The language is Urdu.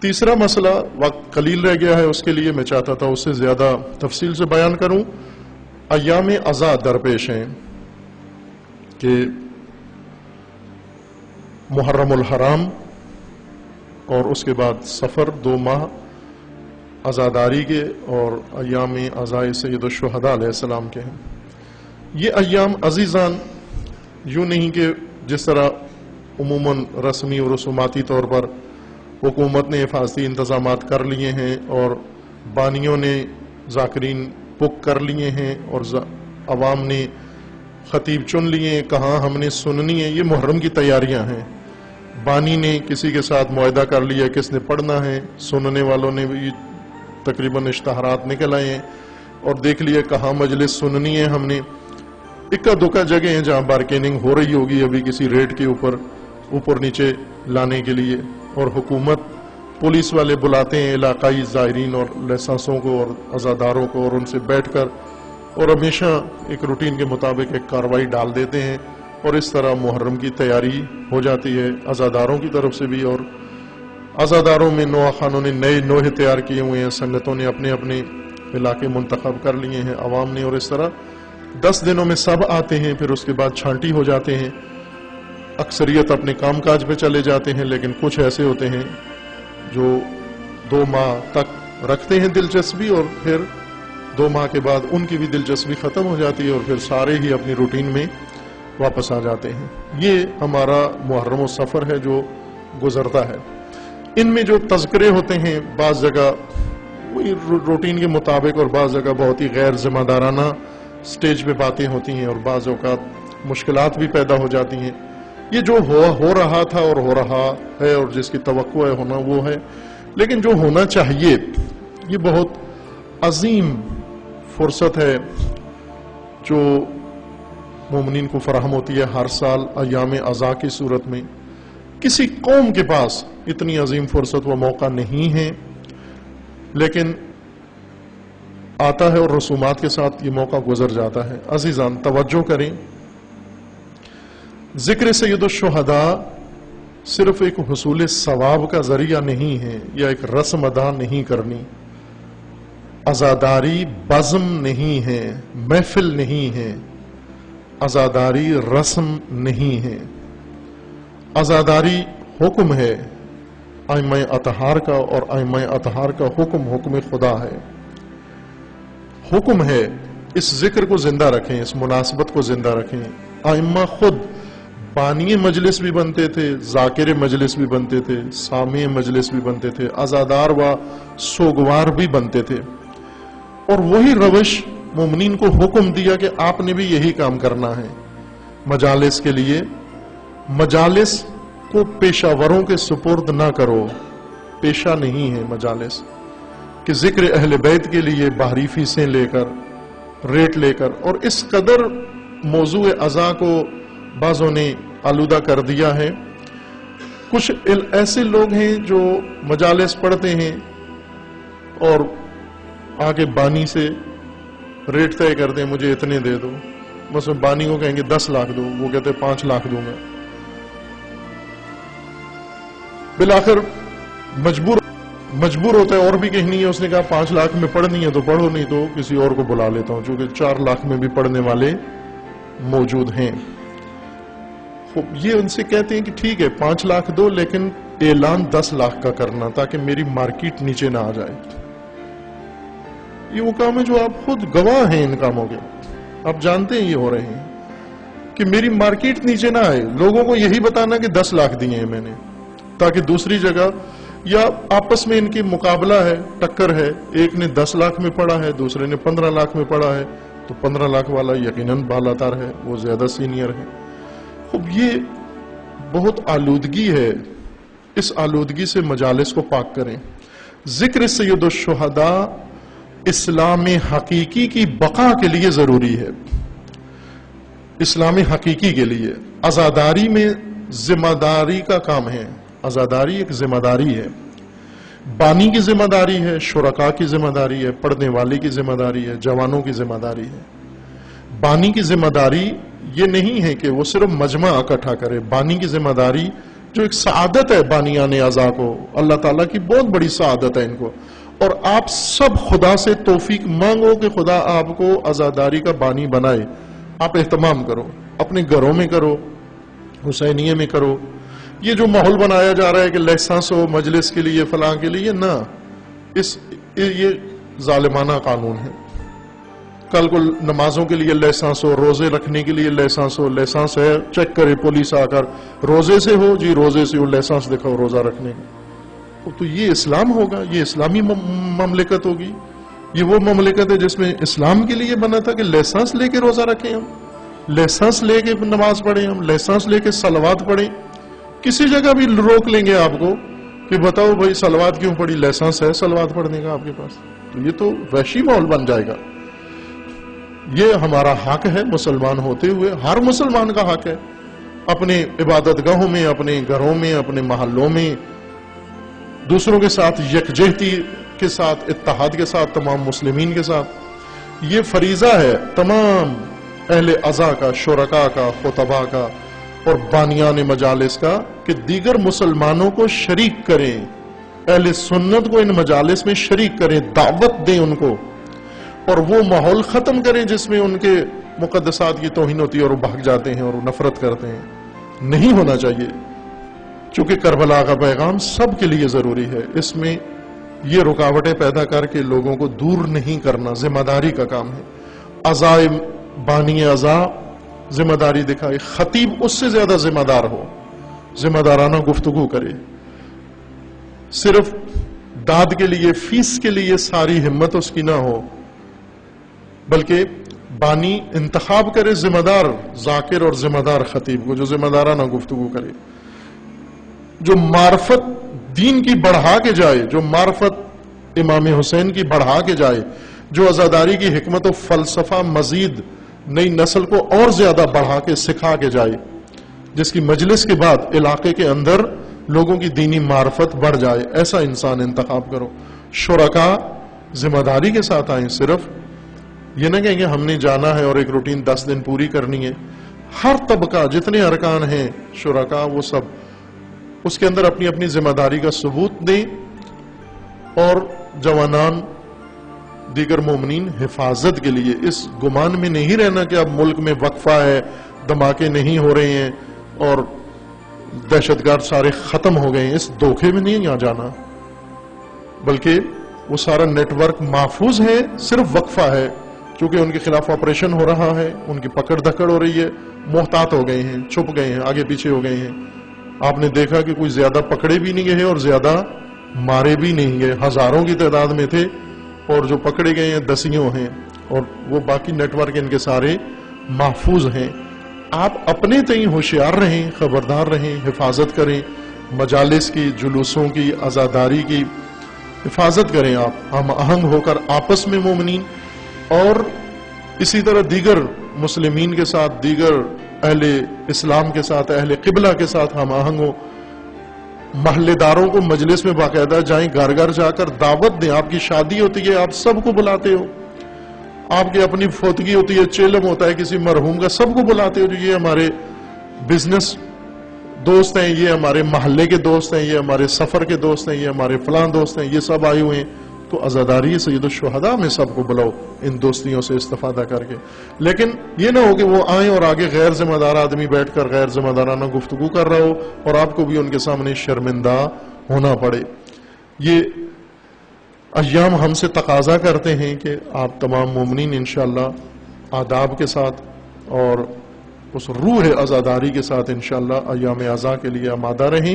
تیسرا مسئلہ وقت قلیل رہ گیا ہے، اس کے لیے میں چاہتا تھا اس سے زیادہ تفصیل سے بیان کروں۔ ایام عزا درپیش ہیں کہ محرم الحرام اور اس کے بعد سفر 2 ماہ عزاداری کے اور ایام عزائے سید الشہداء علیہ السلام کے ہیں۔ یہ ایام عزیزان یوں نہیں کہ جس طرح عموماً رسمی اور رسوماتی طور پر حکومت نے حفاظتی انتظامات کر لیے ہیں اور بانیوں نے ذاکرین بک کر لیے ہیں اور عوام نے خطیب چن لیے ہیں، کہاں ہم نے سننی ہے۔ یہ محرم کی تیاریاں ہیں، بانی نے کسی کے ساتھ معاہدہ کر لیا کس نے پڑھنا ہے، سننے والوں نے بھی تقریباً اشتہارات نکل آئے ہیں اور دیکھ لیا کہاں مجلس سننی ہے۔ ہم نے اکا دکا جگہ ہیں جہاں بارگیننگ ہو رہی ہوگی ابھی کسی ریٹ کے اوپر نیچے لانے کے لیے، اور حکومت پولیس والے بلاتے ہیں علاقائی زائرین اور لائسنسوں کو اور عزاداروں کو، اور ان سے بیٹھ کر اور ہمیشہ ایک روٹین کے مطابق ایک کارروائی ڈال دیتے ہیں، اور اس طرح محرم کی تیاری ہو جاتی ہے عزاداروں کی طرف سے بھی۔ اور عزاداروں میں نوحہ خانوں نے نئے نوحے تیار کیے ہوئے ہیں، سنگتوں نے اپنے اپنے علاقے منتخب کر لیے ہیں، عوام نے، اور اس طرح 10 دنوں میں سب آتے ہیں، پھر اس کے بعد چھانٹی ہو جاتے ہیں۔ اکثریت اپنے کام کاج پہ چلے جاتے ہیں، لیکن کچھ ایسے ہوتے ہیں جو 2 ماہ تک رکھتے ہیں دلچسپی، اور پھر 2 ماہ کے بعد ان کی بھی دلچسپی ختم ہو جاتی ہے اور پھر سارے ہی اپنی روٹین میں واپس آ جاتے ہیں۔ یہ ہمارا محرم و سفر ہے جو گزرتا ہے۔ ان میں جو تذکرے ہوتے ہیں بعض جگہ وہی روٹین کے مطابق اور بعض جگہ بہت ہی غیر ذمہ دارانہ سٹیج پہ باتیں ہوتی ہیں، اور بعض اوقات مشکلات بھی پیدا ہو جاتی ہیں۔ یہ جو ہو رہا تھا اور ہو رہا ہے اور جس کی توقع ہے ہونا وہ ہے، لیکن جو ہونا چاہیے یہ بہت عظیم فرصت ہے جو مومنین کو فراہم ہوتی ہے ہر سال ایام عزا کی صورت میں۔ کسی قوم کے پاس اتنی عظیم فرصت و موقع نہیں ہے، لیکن آتا ہے اور رسومات کے ساتھ یہ موقع گزر جاتا ہے۔ عزیزان توجہ کریں، ذکر سید الشہداء صرف ایک حصول ثواب کا ذریعہ نہیں ہے یا ایک رسم ادا نہیں کرنی، عزاداری بزم نہیں ہے، محفل نہیں ہے، عزاداری رسم نہیں ہے، عزاداری حکم ہے ائمہ اطہار کا، اور ائمہ اطہار کا حکم خدا ہے، حکم ہے اس ذکر کو زندہ رکھیں، اس مناسبت کو زندہ رکھیں۔ ائمہ خود بانی مجلس بھی بنتے تھے، ذاکر مجلس بھی بنتے تھے، سامع مجلس بھی بنتے تھے، عزادار و سوگوار بھی بنتے تھے، اور وہی روش مومنین کو حکم دیا کہ آپ نے بھی یہی کام کرنا ہے۔ مجالس کے لیے مجالس کو پیشہ وروں کے سپرد نہ کرو، پیشہ نہیں ہے مجالس کہ ذکر اہل بیت کے لیے باہری فیسیں لے کر ریٹ لے کر، اور اس قدر موضوع عزا کو بعضوں نے آلودہ کر دیا ہے۔ کچھ ایسے لوگ ہیں جو مجالس پڑھتے ہیں اور آگے بانی سے ریٹ طے کرتے ہیں، مجھے اتنے دے دو، مثلا بانی کو کہیں گے 10 لاکھ دو، وہ کہتے ہیں 5 لاکھ دوں گا، بالآخر مجبور ہوتا ہے اور بھی کہیں نہیں ہے، اس نے کہا 5 لاکھ میں پڑھنی ہے تو پڑھو، نہیں تو کسی اور کو بلا لیتا ہوں، چونکہ 4 لاکھ میں بھی پڑھنے والے موجود ہیں۔ یہ ان سے کہتے ہیں کہ ٹھیک ہے 5 لاکھ دو، لیکن اعلان 10 لاکھ کا کرنا تاکہ میری مارکیٹ نیچے نہ آ جائے۔ یہ وہ کام ہے جو آپ خود گواہ ہیں ان کاموں کے، آپ جانتے ہیں یہ ہو رہے ہیں کہ میری مارکیٹ نیچے نہ آئے، لوگوں کو یہی بتانا کہ 10 لاکھ دیے ہیں میں نے، تاکہ دوسری جگہ یا آپس میں ان کی مقابلہ ہے، ٹکر ہے، ایک نے 10 لاکھ میں پڑھا ہے، دوسرے نے 15 لاکھ میں پڑھا ہے، تو 15 لاکھ والا یقیناً بالاتر ہے، وہ زیادہ سینئر ہے۔ اب یہ بہت آلودگی ہے، اس آلودگی سے مجالس کو پاک کریں۔ ذکر سید الشہداء اسلام حقیقی کی بقا کے لیے ضروری ہے، اسلام حقیقی کے لیے۔ عزاداری میں ذمہ داری کا کام ہے، عزاداری ایک ذمہ داری ہے، بانی کی ذمہ داری ہے، شرکاء کی ذمہ داری ہے، پڑھنے والے کی ذمہ داری ہے، جوانوں کی ذمہ داری ہے۔ بانی کی ذمہ داری یہ نہیں ہے کہ وہ صرف مجمع اکٹھا کرے، بانی کی ذمہ داری جو ایک سعادت ہے بانیان اعضا کو، اللہ تعالیٰ کی بہت بڑی سعادت ہے ان کو. اور آپ سب خدا سے توفیق مانگو کہ خدا آپ کو عزاداری کا بانی بنائے. آپ اہتمام کرو، اپنے گھروں میں کرو، حسینیے میں کرو. یہ جو ماحول بنایا جا رہا ہے کہ لائسنس ہو مجلس کے لیے فلاں کے لیے، نہ، یہ ظالمانہ قانون ہے. کل کو نمازوں کے لیے لائسنس ہو، روزے رکھنے کے لیے لائسنس ہو، لائسنس ہے چیک کرے پولیس آ کر، روزے سے ہو جی، روزے سے ہو، لائسنس دکھاؤ روزہ رکھنے کا. تو یہ اسلام ہوگا؟ یہ اسلامی مملکت ہوگی؟ یہ وہ مملکت ہے جس میں اسلام کے لیے بنا تھا کہ لائسنس لے کے روزہ رکھیں ہم، لائسنس لے کے نماز پڑھیں ہم، لائسنس لے کے صلوات پڑھیں؟ کسی جگہ بھی روک لیں گے آپ کو کہ بتاؤ بھائی صلوات کیوں پڑھی، لائسنس ہے صلوات پڑھنے کا آپ کے پاس؟ تو یہ تو وحشی ماحول بن جائے گا. یہ ہمارا حق ہے مسلمان ہوتے ہوئے، ہر مسلمان کا حق ہے اپنے عبادت گاہوں میں، اپنے گھروں میں، اپنے محلوں میں دوسروں کے ساتھ یکجہتی کے ساتھ، اتحاد کے ساتھ، تمام مسلمین کے ساتھ. یہ فریضہ ہے تمام اہل عزا کا، شرکاء کا، خطباء کا اور بانیان مجالس کا کہ دیگر مسلمانوں کو شریک کریں، اہل سنت کو ان مجالس میں شریک کریں، دعوت دیں ان کو، اور وہ ماحول ختم کریں جس میں ان کے مقدسات کی توہین ہوتی ہے اور وہ بھاگ جاتے ہیں اور وہ نفرت کرتے ہیں. نہیں ہونا چاہیے. چونکہ کربلا کا پیغام سب کے لیے ضروری ہے، اس میں یہ رکاوٹیں پیدا کر کے لوگوں کو دور نہیں کرنا ذمہ داری کا کام ہے. عزائے بانی عزا ذمہ داری دکھائے، خطیب اس سے زیادہ ذمہ دار ہو، ذمہ دارانہ گفتگو کرے. صرف داد کے لیے، فیس کے لیے ساری ہمت اس کی نہ ہو، بلکہ بانی انتخاب کرے ذمہ دار ذاکر اور ذمہ دار خطیب کو جو ذمہ دارانہ گفتگو کرے، جو معرفت دین کی بڑھا کے جائے، جو معرفت امام حسین کی بڑھا کے جائے، جو عزاداری کی حکمت و فلسفہ مزید نئی نسل کو اور زیادہ بڑھا کے سکھا کے جائے، جس کی مجلس کے بعد علاقے کے اندر لوگوں کی دینی معرفت بڑھ جائے. ایسا انسان انتخاب کرو. شرکاء ذمہ داری کے ساتھ آئیں، صرف یہ نہ کہیں کہ ہم نے جانا ہے اور ایک روٹین 10 دن پوری کرنی ہے. ہر طبقہ جتنے ارکان ہیں شرکاء وہ سب اس کے اندر اپنی اپنی ذمہ داری کا ثبوت دیں، اور جوانان دیگر مومنین حفاظت کے لیے اس گمان میں نہیں رہنا کہ اب ملک میں وقفہ ہے، دھماکے نہیں ہو رہے ہیں اور دہشت گرد سارے ختم ہو گئے ہیں. اس دھوکے میں نہیں یہاں جانا، بلکہ وہ سارا نیٹ ورک محفوظ ہے، صرف وقفہ ہے چونکہ ان کے خلاف آپریشن ہو رہا ہے، ان کی پکڑ دھکڑ ہو رہی ہے، محتاط ہو گئے ہیں، چھپ گئے ہیں، آگے پیچھے ہو گئے ہیں. آپ نے دیکھا کہ کوئی زیادہ پکڑے بھی نہیں گئے اور زیادہ مارے بھی نہیں گئے، ہزاروں کی تعداد میں تھے، اور جو پکڑے گئے ہیں دسیوں ہیں، اور وہ باقی نیٹ ورک ان کے سارے محفوظ ہیں. آپ اپنے تئیں ہوشیار رہیں، خبردار رہیں، حفاظت کریں، مجالس کی، جلوسوں کی، عزاداری کی حفاظت کریں. آپ ہم آہنگ ہو کر آپس میں مومنین اور اسی طرح دیگر مسلمین کے ساتھ، دیگر اہل اسلام کے ساتھ، اہل قبلہ کے ساتھ ہم آہنگ ہو. محلے داروں کو مجلس میں باقاعدہ جائیں، گھر گھر جا کر دعوت دیں. آپ کی شادی ہوتی ہے، آپ سب کو بلاتے ہو. آپ کی اپنی فوتگی ہوتی ہے، چیلم ہوتا ہے کسی مرحوم کا، سب کو بلاتے ہو. جو یہ ہمارے بزنس دوست ہیں، یہ ہمارے محلے کے دوست ہیں، یہ ہمارے سفر کے دوست ہیں، یہ ہمارے فلاں دوست ہیں، یہ سب آئے ہوئے ہیں. تو عزاداری سید الشہداء میں سب کو بلاؤ ان دوستیوں سے استفادہ کر کے. لیکن یہ نہ ہو کہ وہ آئیں اور آگے غیر ذمہ دار آدمی بیٹھ کر غیر ذمہ دارانہ گفتگو کر رہا ہو اور آپ کو بھی ان کے سامنے شرمندہ ہونا پڑے. یہ ایام ہم سے تقاضا کرتے ہیں کہ آپ تمام مومنین انشاءاللہ آداب کے ساتھ اور اس روح عزاداری کے ساتھ انشاءاللہ ایام عزا کے لیے آمادہ رہیں.